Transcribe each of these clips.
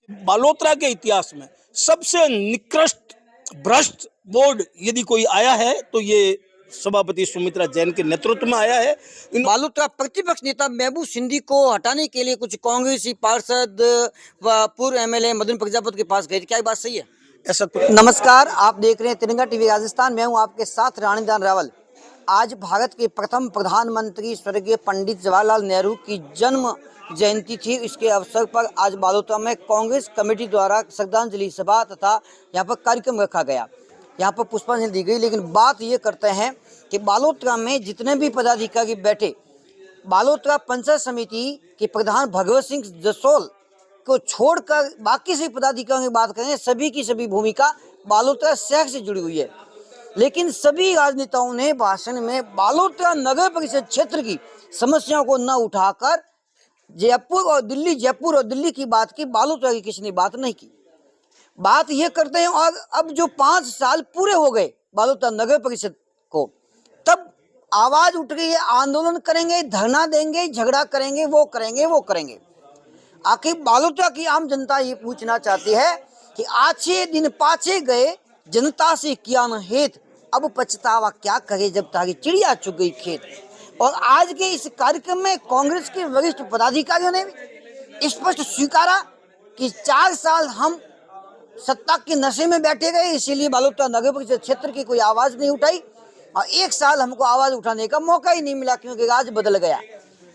बालोतरा के इतिहास में सबसे निकृष्ट भ्रष्ट बोर्ड यदि कोई आया है तो ये सभापति सुमित्रा जैन के नेतृत्व में आया है। बालोतरा प्रतिपक्ष नेता महबूब सिंधी को हटाने के लिए कुछ कांग्रेसी पार्षद व पूर्व एमएलए मदन प्रजापति के पास गए थे, क्या ये बात सही है? ऐसा तो नमस्कार, आप देख रहे हैं तिरंगा टीवी राजस्थान। मैं हूं आपके साथ रानीदान रावल। आज भारत के प्रथम प्रधानमंत्री स्वर्गीय पंडित जवाहरलाल नेहरू की जन्म जयंती थी। इसके अवसर पर आज बालोतरा में कांग्रेस कमेटी द्वारा श्रद्धांजलि सभा तथा यहाँ पर कार्यक्रम रखा गया। यहाँ पर पुष्पांजलि दी गई। लेकिन बात ये करते हैं कि बालोतरा में जितने भी पदाधिकारी बैठे, बालोतरा पंचायत समिति के प्रधान भगवत सिंह जसोल को छोड़कर बाकी से पदाधिकारियों की बात करें, सभी की सभी भूमिका बालोतरा शहर से जुड़ी हुई है। लेकिन सभी राजनेताओं ने भाषण में बालोतरा नगर परिषद क्षेत्र की समस्याओं को न उठाकर जयपुर और दिल्ली की बात की, बालोतरा की किसी ने बात नहीं की। बात ये करते हैं और अब जो 5 साल पूरे हो गए बालोतरा नगर परिषद को, तब आवाज उठ रही है, आंदोलन करेंगे, धरना देंगे, झगड़ा करेंगे, वो करेंगे। आखिर बालोतरा की आम जनता ये पूछना चाहती है कि आछे दिन पाछे गए, जनता से किया न हेत, अब पछतावा क्या करे जब तारी चिड़िया चुग गई खेत। और आज के इस कार्यक्रम में कांग्रेस के वरिष्ठ पदाधिकारियों ने भी स्पष्ट स्वीकारा कि 4 साल हम सत्ता के नशे में बैठे गए, इसीलिए बालोतरा नगर परिषद क्षेत्र की कोई आवाज नहीं उठाई, और 1 साल हमको आवाज उठाने का मौका ही नहीं मिला क्योंकि राज बदल गया।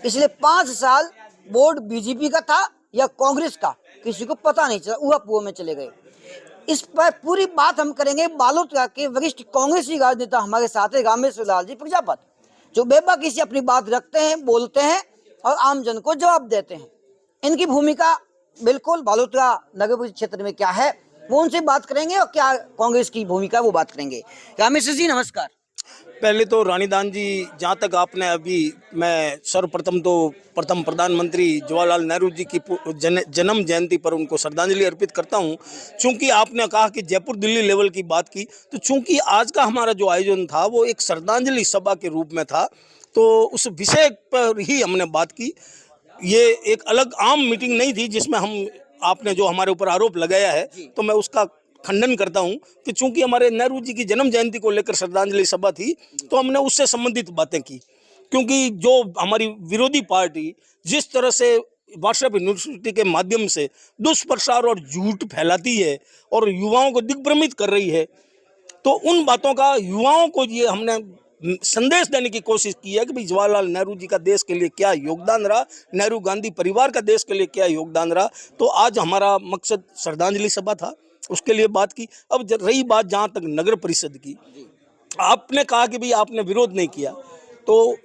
इसलिए 5 साल बोर्ड बीजेपी का था या कांग्रेस का, किसी को पता नहीं चला, ऊहा में चले गए। इस पर पूरी बात हम करेंगे। बालोतरा के वरिष्ठ कांग्रेसी राजनेता हमारे साथ है रामेश्वर लाल जी प्रजापत, जो बेबाकी से अपनी बात रखते हैं, बोलते हैं और आम जन को जवाब देते हैं। इनकी भूमिका बिल्कुल बालोतरा नगर परिषद क्षेत्र में क्या है वो उनसे बात करेंगे, और क्या कांग्रेस की भूमिका वो बात करेंगे। रामेश्वर जी नमस्कार। पहले तो रानीदान जी, जहाँ तक आपने अभी, मैं सर्वप्रथम तो प्रथम प्रधानमंत्री जवाहरलाल नेहरू जी की जन्म जयंती पर उनको श्रद्धांजलि अर्पित करता हूँ। चूँकि आपने कहा कि जयपुर दिल्ली लेवल की बात की, तो चूँकि आज का हमारा जो आयोजन था वो एक श्रद्धांजलि सभा के रूप में था, तो उस विषय पर ही हमने बात की। ये एक अलग आम मीटिंग नहीं थी जिसमें हम, आपने जो हमारे ऊपर आरोप लगाया है तो मैं उसका खंडन करता हूं कि चूंकि हमारे नेहरू जी की जन्म जयंती को लेकर श्रद्धांजलि सभा थी तो हमने उससे संबंधित बातें की। क्योंकि जो हमारी विरोधी पार्टी जिस तरह से व्हाट्सएप यूनिवर्सिटी के माध्यम से दुष्प्रचार और झूठ फैलाती है और युवाओं को दिग्भ्रमित कर रही है, तो उन बातों का युवाओं को ये हमने संदेश देने की कोशिश की है कि भाई जवाहरलाल नेहरू जी का देश के लिए क्या योगदान रहा, नेहरू गांधी परिवार का देश के लिए क्या योगदान रहा। तो आज हमारा मकसद श्रद्धांजलि सभा था, उसके लिए बात की। अब रही बात जहाँ तक नगर परिषद की, आपने कहा कि भाई आपने विरोध नहीं किया, तो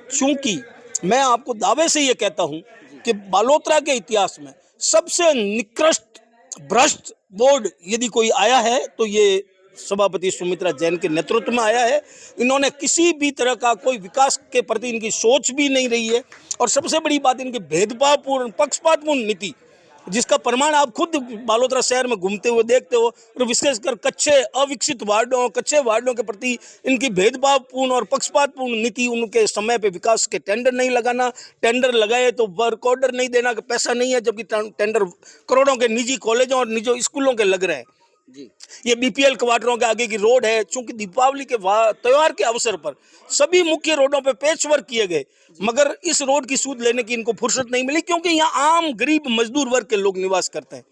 चूंकि मैं आपको दावे से ये कहता हूँ कि बालोतरा के इतिहास में सबसे निकृष्ट भ्रष्ट बोर्ड यदि कोई आया है तो ये सभापति सुमित्रा जैन के नेतृत्व में आया है। इन्होंने किसी भी तरह का कोई विकास के प्रति इनकी सोच भी नहीं रही है, और सबसे बड़ी बात इनकी भेदभावपूर्ण पक्षपातपूर्ण नीति, जिसका प्रमाण आप खुद बालोतरा शहर में घूमते हुए देखते हो। और विशेषकर कच्चे अविकसित वार्डों, कच्चे वार्डों के प्रति इनकी भेदभावपूर्ण और पक्षपातपूर्ण नीति, उनके समय पे विकास के टेंडर नहीं लगाना, टेंडर लगाए तो वर्क ऑर्डर नहीं देना, कि पैसा नहीं है, जबकि टेंडर करोड़ों के निजी कॉलेजों और निजी स्कूलों के लग रहे हैं जी। ये बीपीएल क्वार्टरों के आगे की रोड है। चूंकि दीपावली के त्योहार के अवसर पर सभी मुख्य रोडों पे पैचवर्क किए गए, मगर इस रोड की सूद लेने की इनको फुर्सत नहीं मिली, क्योंकि यहाँ आम गरीब मजदूर वर्ग के लोग निवास करते हैं।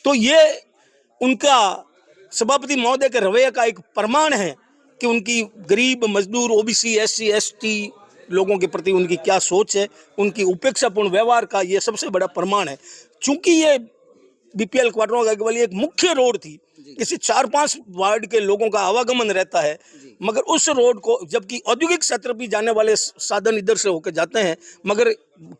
तो ये उनका सभापति महोदय के रवैये का एक प्रमाण है कि उनकी गरीब मजदूर, ओबीसी, एससी, एसटी लोगों के प्रति उनकी क्या सोच है, उनकी उपेक्षापूर्ण व्यवहार का ये सबसे बड़ा प्रमाण है। चूंकि ये बीपीएल क्वार्टरों का केवल एक मुख्य रोड थी, इसी 4-5 वार्ड के लोगों का आवागमन रहता है, मगर उस रोड को, जबकि औद्योगिक क्षेत्र भी जाने वाले साधन इधर से होकर जाते हैं, मगर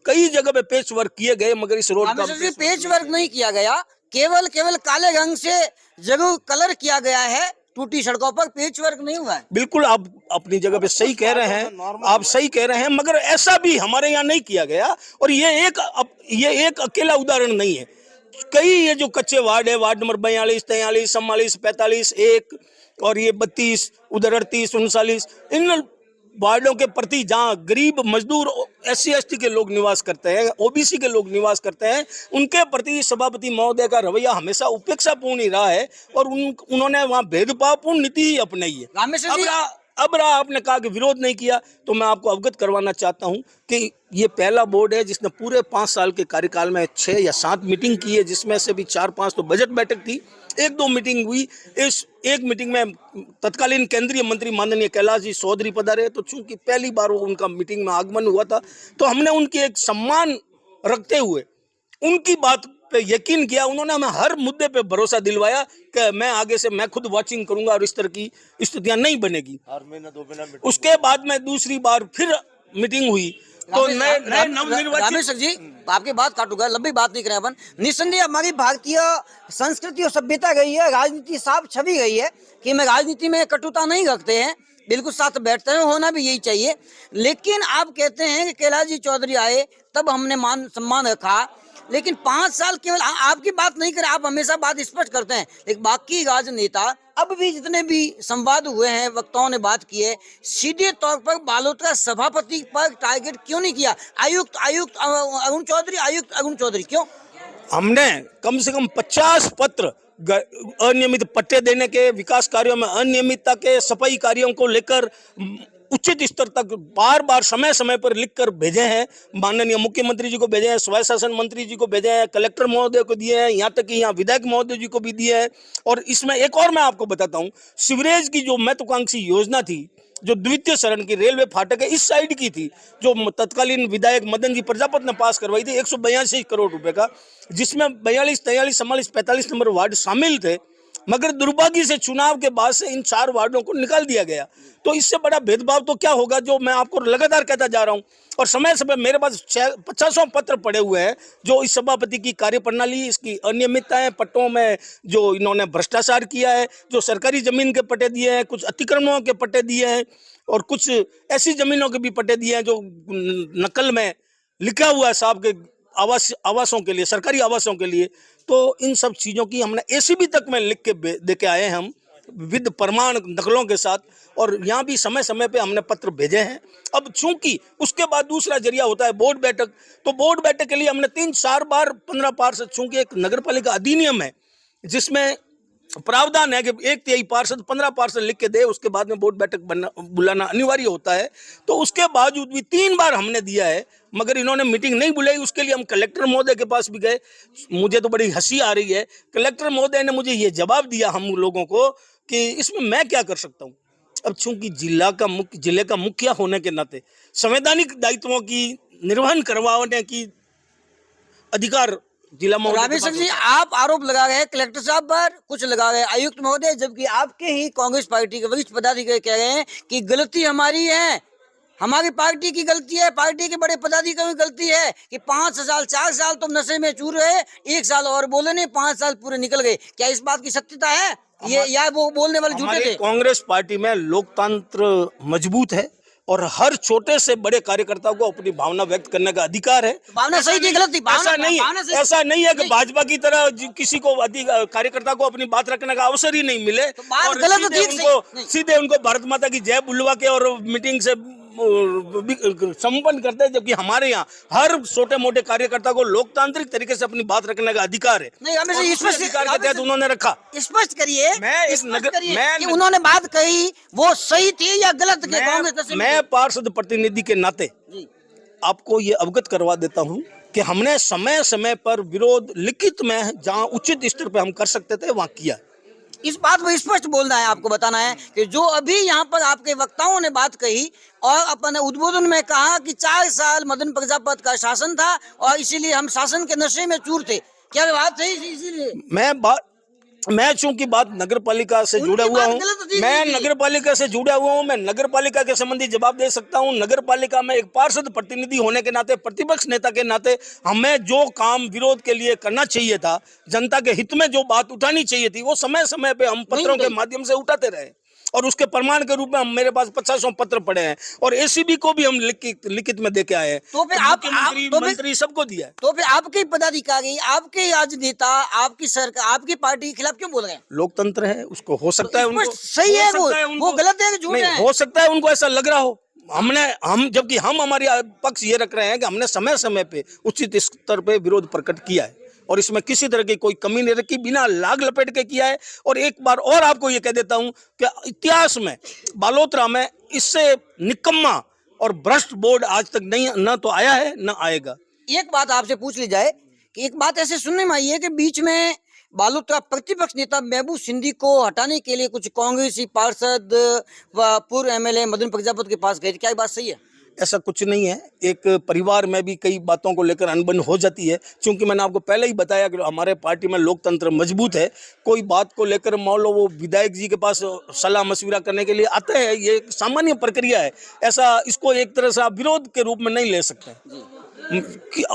कई जगह पे पेच वर्क किए गए, मगर इस रोड का पेच वर्क नहीं किया गया, केवल काले रंग से जरूर कलर किया गया है, टूटी सड़कों पर पेच वर्क नहीं हुआ है। बिल्कुल, आप अपनी जगह पे सही कह रहे हैं, आप सही कह रहे हैं, मगर ऐसा भी हमारे यहाँ नहीं किया गया। और ये एक अकेला उदाहरण नहीं है। कई ये जो कच्चे वार्ड है, वार्ड नंबर 42, 43, 44, 45, 1 और ये 32, उधर 38, 39, इन वार्डों के प्रति जहाँ गरीब मजदूर SC ST के लोग निवास करते हैं, OBC के लोग निवास करते हैं, उनके प्रति सभापति महोदय का रवैया हमेशा उपेक्षापूर्ण ही रहा है और उन्होंने वहाँ भेदभावपूर्ण नीति ही अपनाई है। रामेश्वर जी, अब रहा आपने कहा कि विरोध नहीं किया, तो मैं आपको अवगत करवाना चाहता हूं कि ये पहला बोर्ड है जिसने पूरे 5 साल के कार्यकाल में 6 या 7 मीटिंग की है, जिसमें से भी 4-5 तो बजट बैठक थी, 1-2 मीटिंग हुई। इस एक मीटिंग में तत्कालीन केंद्रीय मंत्री माननीय कैलाश जी चौधरी पधारे, तो चूंकि पहली बार वो उनका मीटिंग में आगमन हुआ था, तो हमने उनकी एक सम्मान रखते हुए उनकी बात पे यकीन किया। उन्होंने हमें हर मुद्दे पे भरोसा दिलवाया कि मैं आगे से मैं खुद वॉचिंग करूंगा और इस तरह की स्थितियां नहीं बनेगी। उसके बाद में दूसरी बार फिर मीटिंग हुई तो नए नवनिर्वाचित। रामेश्वर जी, आपकी बात काटूंगा, लंबी बात नहीं करें अपन। निस्संदेह हमारी भारतीय संस्कृति और सभ्यता गई है, राजनीति साफ छवि गई है कि मैं राजनीति में कटुता नहीं रखते हैं, बिल्कुल साथ बैठते हैं, होना भी यही चाहिए। लेकिन आप कहते हैं कि कैलाश जी चौधरी आए तब हमने मान सम्मान रखा, लेकिन 5 साल केवल आपकी बात नहीं करें, आप हमेशा बात स्पष्ट करते हैं, लेकिन बाकी राजनेता अब भी जितने भी संवाद हुए हैं, वक्ताओं ने बात की है, सीधे तौर पर बालोतरा सभापति पर टारगेट क्यों नहीं किया? आयुक्त अरुण चौधरी क्यों? हमने कम से कम 50 पत्र अनियमित पट्टे देने के, विकास कार्यों में अनियमितता के, सफाई कार्यों को लेकर उचित स्तर तक बार बार समय समय पर लिखकर भेजे हैं। माननीय मुख्यमंत्री जी को भेजे हैं, स्वायत्त शासन मंत्री जी को भेजे हैं, कलेक्टर महोदय को दिए हैं, यहाँ तक कि यहाँ विधायक महोदय जी को भी दिए हैं। और इसमें एक और मैं आपको बताता हूँ, सीवरेज की जो महत्वाकांक्षी योजना थी, जो द्वितीय चरण की रेलवे फाटक है इस साइड की थी, जो तत्कालीन विधायक मदन जी प्रजापत ने पास करवाई थी 182 करोड़ रुपए का, जिसमें 42, 43, 44, 45 नंबर वार्ड शामिल थे। मगर दुर्भाग्य से चुनाव के बाद से इन 4 वार्डों को निकाल दिया गया। तो इससे बड़ा भेदभाव तो क्या होगा, जो मैं आपको लगातार कहता जा रहा हूं। और समय समय मेरे पास 50 पत्र पड़े हुए हैं जो इस सभापति की कार्यप्रणाली, इसकी अनियमितताएं, पट्टों में जो इन्होंने भ्रष्टाचार किया है, जो सरकारी जमीन के पट्टे दिए हैं, कुछ अतिक्रमणों के पट्टे दिए हैं और कुछ ऐसी जमीनों के भी पट्टे दिए हैं जो नकल में लिखा हुआ है साहब के आवासों के लिए, सरकारी आवासों के लिए। तो इन सब चीज़ों की हमने ACB तक में लिख के दे के आए हैं हम, विद प्रमाण नकलों के साथ, और यहाँ भी समय समय पे हमने पत्र भेजे हैं। अब चूंकि उसके बाद दूसरा जरिया होता है बोर्ड बैठक, तो बोर्ड बैठक के लिए हमने 3-4 बार 15 पार्षद, चूंकि एक नगरपालिका अधिनियम है जिसमें प्रावधान है कि 1/3 पार्षद 15 पार्षद लिख के दे, उसके बाद में बोर्ड बैठक बुलाना अनिवार्य होता है। तो उसके बावजूद भी 3 बार हमने दिया है, मगर इन्होंने मीटिंग नहीं बुलाई। उसके लिए हम कलेक्टर महोदय के पास भी गए। मुझे तो बड़ी हंसी आ रही है, कलेक्टर महोदय ने मुझे ये जवाब दिया हम लोगों को कि इसमें मैं क्या कर सकता हूँ। अब चूंकि जिले का मुखिया होने के नाते संवैधानिक दायित्वों की निर्वहन करवाने की अधिकार जिला महोदय। रामेश्वर जी, आप आरोप लगा रहे हैं कलेक्टर साहब पर, कुछ लगा रहे हैं आयुक्त महोदय, जबकि आपके ही कांग्रेस पार्टी के वरिष्ठ पदाधिकारी कह रहे हैं कि गलती हमारी है, हमारी पार्टी की गलती है, पार्टी के बड़े पदाधिकारियों की गलती है कि 5 साल 4 साल तुम नशे में चूर रहे, 1 साल और बोले नहीं, 5 साल पूरे निकल गए। क्या इस बात की सत्यता है ये, या वो बोलने वाले झूठे थे? कांग्रेस पार्टी में लोकतंत्र मजबूत है और हर छोटे से बड़े कार्यकर्ता को अपनी भावना व्यक्त करने का अधिकार है। भावना सही थी, गलत थी? ऐसा नहीं है कि भाजपा की तरह किसी को कार्यकर्ता को अपनी बात रखने का अवसर ही नहीं मिले और सीधे उनको भारत माता की जय बुलवा के और मीटिंग से संपन्न करते हैं, जबकि हमारे यहाँ हर छोटे मोटे कार्यकर्ता को लोकतांत्रिक तरीके से अपनी बात रखने का अधिकार है। नहीं, हमें स्पष्ट अधिकार के तहत उन्होंने रखा। स्पष्ट करिए, उन्होंने बात कही वो सही थी या गलत? मैं पार्षद प्रतिनिधि के नाते आपको ये अवगत करवा देता हूँ कि हमने समय समय पर विरोध लिखित में जहाँ उचित स्तर पे हम कर सकते थे वहाँ किया। इस बात को स्पष्ट बोलना है, आपको बताना है कि जो अभी यहाँ पर आपके वक्ताओं ने बात कही और अपने उद्बोधन में कहा कि 4 साल मदन प्रजापत का शासन था और इसीलिए हम शासन के नशे में चूर थे, क्या बात सही? इसीलिए मैं चूंकि बात नगरपालिका से जुड़ा हुआ हूँ, मैं नगरपालिका से जुड़ा हुआ हूँ, मैं नगरपालिका के संबंधी जवाब दे सकता हूँ। नगरपालिका में एक पार्षद प्रतिनिधि होने के नाते, प्रतिपक्ष नेता के नाते हमें जो काम विरोध के लिए करना चाहिए था, जनता के हित में जो बात उठानी चाहिए थी, वो समय समय पे हम पत्रों के माध्यम से उठाते रहे और उसके प्रमाण के रूप में मेरे पास 50 पत्र पड़े हैं और ACB को भी हम लिखित में देके आए हैं। तो फिर मंत्री सबको दिया है। तो फिर आपके पदाधिकारी, आपके राजनेता, आपकी सरकार, आपकी पार्टी के खिलाफ क्यों बोल रहे हैं? लोकतंत्र है, उसको हो सकता है उनको सही है, वो गलत है कि झूठ है? हो सकता है उनको ऐसा लग रहा हो, हम जबकि हम हमारी पक्ष ये रख रहे हैं कि हमने समय समय पे उचित स्तर पे विरोध प्रकट किया है और इसमें किसी तरह की कोई कमी नहीं रखी, बिना लाग लपेट के किया है। और एक बार और आपको ये कह देता हूं कि इतिहास में बालोतरा में इससे निकम्मा और भ्रष्ट बोर्ड आज तक नहीं न तो आया है न आएगा। एक बात आपसे पूछ ली जाए कि एक बात ऐसे सुनने में आई है कि बीच में बालोतरा प्रतिपक्ष नेता महबूब सिंधी को हटाने के लिए कुछ कांग्रेसी पार्षद व पूर्व एमएलए मदन प्रजापति के पास गए थे, क्या ये बात सही है? ऐसा कुछ नहीं है। एक परिवार में भी कई बातों को लेकर अनबन हो जाती है, क्योंकि मैंने आपको पहले ही बताया कि हमारे पार्टी में लोकतंत्र मजबूत है। कोई बात को लेकर मान लो वो विधायक जी के पास सलाह मशविरा करने के लिए आते हैं, ये एक सामान्य प्रक्रिया है। ऐसा इसको एक तरह से आप विरोध के रूप में नहीं ले सकते।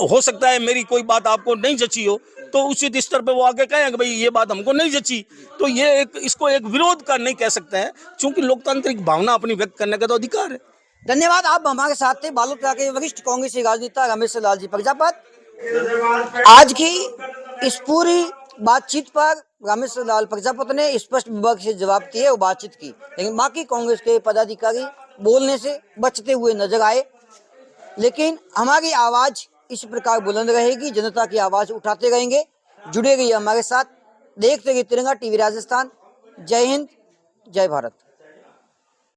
हो सकता है मेरी कोई बात आपको नहीं जची हो तो उचित स्तर पे वो आगे कहें कि भाई ये बात हमको नहीं जची, तो ये इसको एक विरोध का नहीं कह सकते हैं, क्योंकि लोकतांत्रिक भावना अपनी व्यक्त करने का तो अधिकार है। धन्यवाद। आप हमारे साथ थे बालोतरा के वरिष्ठ कांग्रेसी राजनेता रमेश लाल जी प्रजापत। आज की इस पूरी बातचीत पर रमेश लाल प्रजापति ने स्पष्ट विभाग से जवाब दिए और बातचीत की, लेकिन बाकी कांग्रेस के पदाधिकारी बोलने से बचते हुए नजर आए। लेकिन हमारी आवाज इस प्रकार बुलंद रहेगी, जनता की आवाज उठाते रहेंगे। जुड़े रहिए हमारे साथ, देखते रहिए तिरंगा टीवी राजस्थान। जय हिंद, जय भारत।